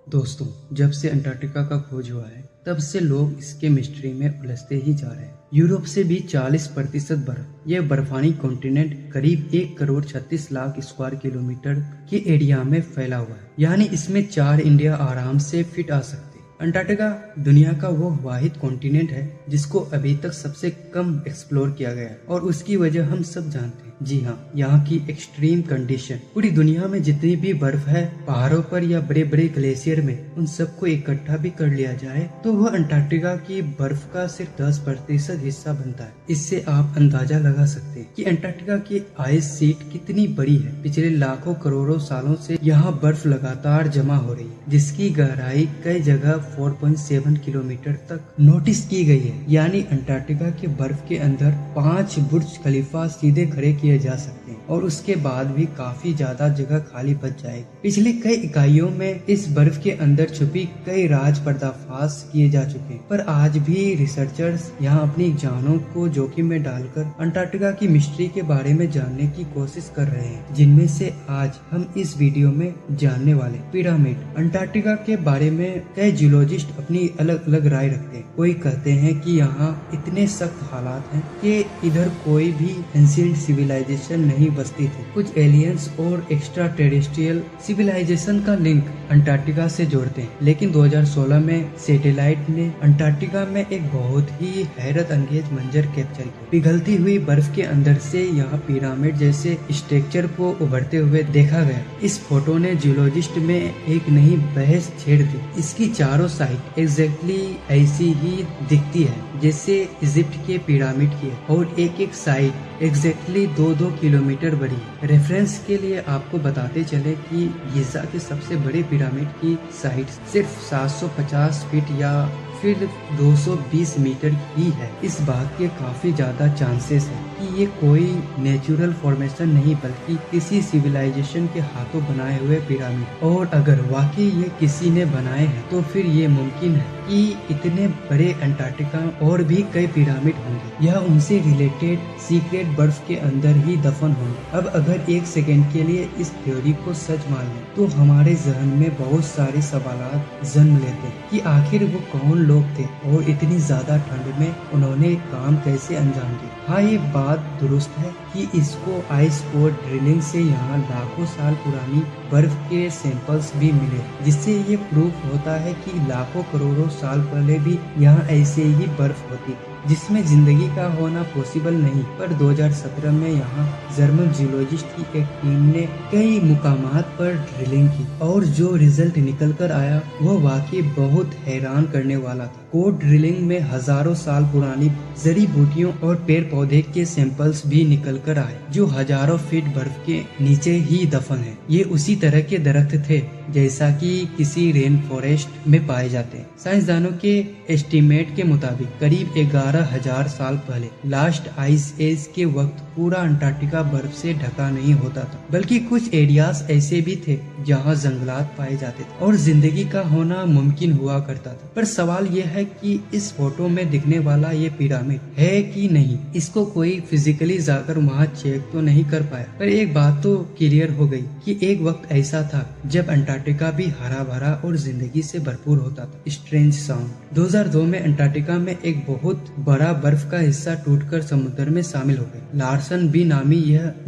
दोस्तों, जब से अंटार्कटिका का खोज हुआ है तब से लोग इसके मिस्ट्री में उलझते ही जा रहे हैं। यूरोप से भी 40% बर्फ, यह बर्फानी कॉन्टिनेंट करीब 1,36,00,000 स्क्वायर किलोमीटर के एरिया में फैला हुआ है। यानी इसमें 4 इंडिया आराम से फिट आ सकते हैं। अंटार्कटिका दुनिया का वो वाहिद कॉन्टिनेंट है जिसको अभी तक सबसे कम एक्सप्लोर किया गया है और उसकी वजह हम सब जानते हैं। जी हाँ, यहाँ की एक्सट्रीम कंडीशन। पूरी दुनिया में जितनी भी बर्फ है, पहाड़ों पर या बड़े बड़े ग्लेशियर में, उन सबको इकट्ठा भी कर लिया जाए तो वह अंटार्कटिका की बर्फ का सिर्फ 10% हिस्सा बनता है। इससे आप अंदाजा लगा सकते हैं कि अंटार्कटिका की आइस शीट कितनी बड़ी है। पिछले लाखों करोड़ों सालों से यहाँ बर्फ लगातार जमा हो रही है, जिसकी गहराई कई जगह 4.7 किलोमीटर तक नोटिस की गई है। यानी अंटार्कटिका के बर्फ के अंदर 5 बुर्ज खलीफा सीधे खड़े किए जा सकते हैं और उसके बाद भी काफी ज्यादा जगह खाली बच जाएगी। पिछले कई इकाइयों में इस बर्फ के अंदर छुपी कई राज पर्दाफाश किए जा चुके हैं, पर आज भी रिसर्चर्स यहाँ अपनी जानों को जोखिम में डालकर अंटार्कटिका की मिस्ट्री के बारे में जानने की कोशिश कर रहे हैं, जिनमें से आज हम इस वीडियो में जानने वाले पिरामिड। अंटार्कटिका के बारे में कई जियोलॉजिस्ट अपनी अलग अलग राय रखते हैं। कोई कहते हैं कि यहाँ इतने सख्त हालात हैं कि इधर कोई भी एंशिएंट सिविलाइजेशन नहीं बसती थी। कुछ एलियंस और एक्स्ट्रा टेरेस्ट्रियल सिविलाइजेशन का लिंक अंटार्कटिका से जोड़ते हैं, लेकिन 2016 में सैटेलाइट ने अंटार्कटिका में एक बहुत ही हैरत अंगेज मंजर कैप्चर किया। पिघलती हुई बर्फ के अंदर से यहाँ पिरामिड जैसे स्ट्रक्चर को उभरते हुए देखा गया। इस फोटो ने जियोलॉजिस्ट में एक नई बहस छेड़ दी। इसकी चारों साइड एग्जैक्टली ऐसी ही दिखती है जैसे इजिप्ट के पिरामिड की है और एक एक साइड एग्जैक्टली 2-2 किलोमीटर बड़ी है। रेफरेंस के लिए आपको बताते चले कि गिज़ा के सबसे बड़े पिरामिड की साइड सिर्फ 750 फीट या फिर 220 मीटर ही है। इस बात के काफी ज्यादा चांसेस है कि ये कोई नेचुरल फॉर्मेशन नहीं बल्कि किसी सिविलाइजेशन के हाथों बनाए हुए पिरामिड। और अगर वाकई ये किसी ने बनाए हैं तो फिर ये मुमकिन है कि इतने बड़े अंटार्कटिका और भी कई पिरामिड होंगे या उनसे रिलेटेड सीक्रेट बर्फ के अंदर ही दफन होंगे। अब अगर एक सेकेंड के लिए इस थ्योरी को सच मान लें तो हमारे जहन में बहुत सारे सवालात जन्म लेते हैं कि आखिर वो कौन लोग थे और इतनी ज्यादा ठंड में उन्होंने काम कैसे अंजाम दिया। हाँ, ये बात दुरुस्त है कि इसको आइस कोर ड्रिलिंग से यहाँ लाखों साल पुरानी बर्फ के सैंपल्स भी मिले, जिससे ये प्रूफ होता है कि लाखों करोड़ों साल पहले भी यहाँ ऐसे ही बर्फ होती जिसमें जिंदगी का होना पॉसिबल नहीं। पर 2017 में यहाँ जर्मन जियोलॉजिस्ट की एक टीम ने कई मुकामात पर ड्रिलिंग की और जो रिजल्ट निकल कर आया वो वाकई बहुत हैरान करने वाला था। कोर ड्रिलिंग में हजारों साल पुरानी जड़ी बूटियों और पेड़ पौधे के सैंपल्स भी निकल कर आए जो हजारों फीट बर्फ के नीचे ही दफन है। ये उसी तरह के दरख्त थे जैसा कि किसी रेन फॉरेस्ट में पाए जाते हैं। साइंसदानों के एस्टीमेट के मुताबिक करीब 11,000 साल पहले लास्ट आइस एज के वक्त पूरा अंटार्कटिका बर्फ से ढका नहीं होता था, बल्कि कुछ एरियाज ऐसे भी थे जहां जंगलात पाए जाते थे और जिंदगी का होना मुमकिन हुआ करता था। पर सवाल यह है कि इस फोटो में दिखने वाला ये पिरामिड है कि नहीं। इसको कोई फिजिकली जाकर वहाँ चेक तो नहीं कर पाया, पर एक बात तो क्लियर हो गई कि एक वक्त ऐसा था जब अंटार्कटिका भी हरा भरा और जिंदगी से भरपूर होता था। स्ट्रेंज साउंड 2002 में अंटार्कटिका में एक बहुत बड़ा बर्फ का हिस्सा टूटकर समुद्र में शामिल हो गया। लार्सन बी नामी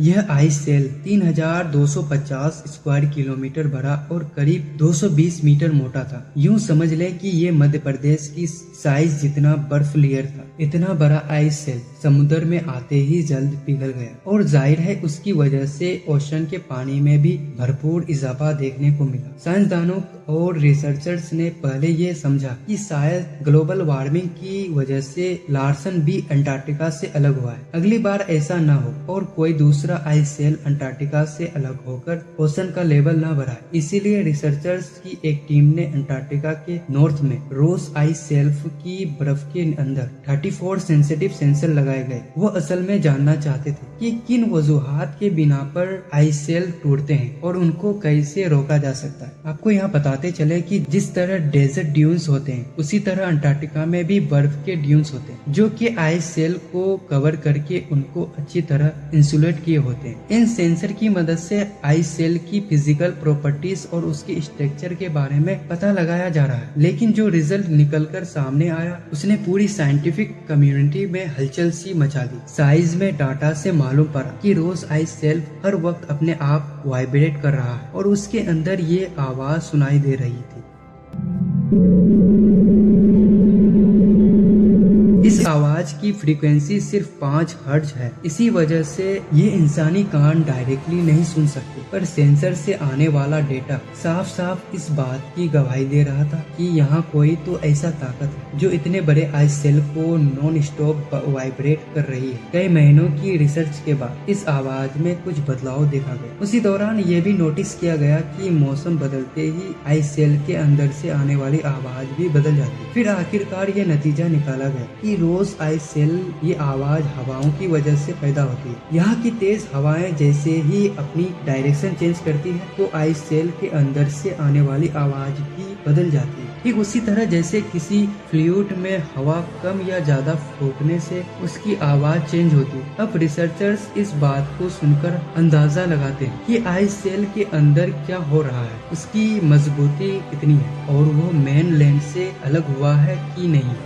यह आइस शेल 3,250 स्क्वायर किलोमीटर बड़ा और करीब 220 मीटर मोटा था। यूं समझ लें कि ये मध्य प्रदेश की साइज जितना बर्फ लेयर था। इतना बड़ा आइस शेल समुद्र में आते ही जल्द पिघल गया और जाहिर है उसकी वजह से ओशन के पानी में भी भरपूर इजाफा देखने को मिला। साइंसदानों और रिसर्चर्स ने पहले ये समझा कि शायद ग्लोबल वार्मिंग की वजह से लार्सन भी अंटार्कटिका से अलग हुआ है। अगली बार ऐसा न हो और कोई दूसरा आइस शेल अंटार्कटिका से अलग होकर ओशन का लेवल न बढ़ाए। इसीलिए रिसर्चर्स की एक टीम ने अंटार्कटिका के नॉर्थ में रोस आइस सेल्फ की बर्फ के अंदर 34 सेंसिटिव सेंसर लगाए गए। वो असल में जानना चाहते थे कि किन वजूहात के बिना पर आइस शेल्फ टूटते हैं और उनको कैसे रोका जा सकता है। आपको यहाँ बताते चले कि जिस तरह डेजर्ट ड्यून्स होते हैं उसी तरह अंटार्कटिका में भी बर्फ के ड्यून्स होते हैं जो कि आइस शेल्फ को कवर करके उनको अच्छी तरह इंसुलेट किए होते हैं। इन सेंसर की मदद से आइस शेल्फ की फिजिकल प्रॉपर्टीज और उसके स्ट्रक्चर के बारे में पता लगाया जा रहा है, लेकिन जो रिजल्ट निकलकर सामने आया उसने पूरी साइंटिफिक कम्युनिटी में हलचल सी मचा दी। साइज में डाटा से मालूम पड़ा कि रोज आइस शेल्फ हर वक्त अपने आप वाइब्रेट कर रहा है और उसके अंदर ये आवाज सुनाई दे रही थी। इस आवाज की फ्रीक्वेंसी सिर्फ 5 हर्ट्ज है। इसी वजह से ये इंसानी कान डायरेक्टली नहीं सुन सकते, पर सेंसर से आने वाला डेटा साफ साफ इस बात की गवाही दे रहा था कि यहाँ कोई तो ऐसा ताकत है जो इतने बड़े आइस शेल्फ को नॉन स्टॉप वाइब्रेट कर रही है। कई महीनों की रिसर्च के बाद इस आवाज में कुछ बदलाव देखा गया। उसी दौरान ये भी नोटिस किया गया कि मौसम बदलते ही आइस शेल्फ के अंदर से आने वाली आवाज भी बदल जाती है। फिर आखिरकार ये नतीजा निकाला गया कि रोज आइस शेल्फ ये आवाज हवाओं की वजह से पैदा होती है। यहाँ की तेज हवाएं जैसे ही अपनी डायरेक्शन चेंज करती है तो आइस शेल्फ के अंदर से आने वाली आवाज भी बदल जाती है। ठीक उसी तरह जैसे किसी फ्लूइड में हवा कम या ज्यादा फूकने से उसकी आवाज चेंज होती है। अब रिसर्चर्स इस बात को सुनकर अंदाजा लगाते हैं कि आइस शेल्फ के अंदर क्या हो रहा है, उसकी मजबूती कितनी है और वो मेन लैंड से अलग हुआ है कि नहीं।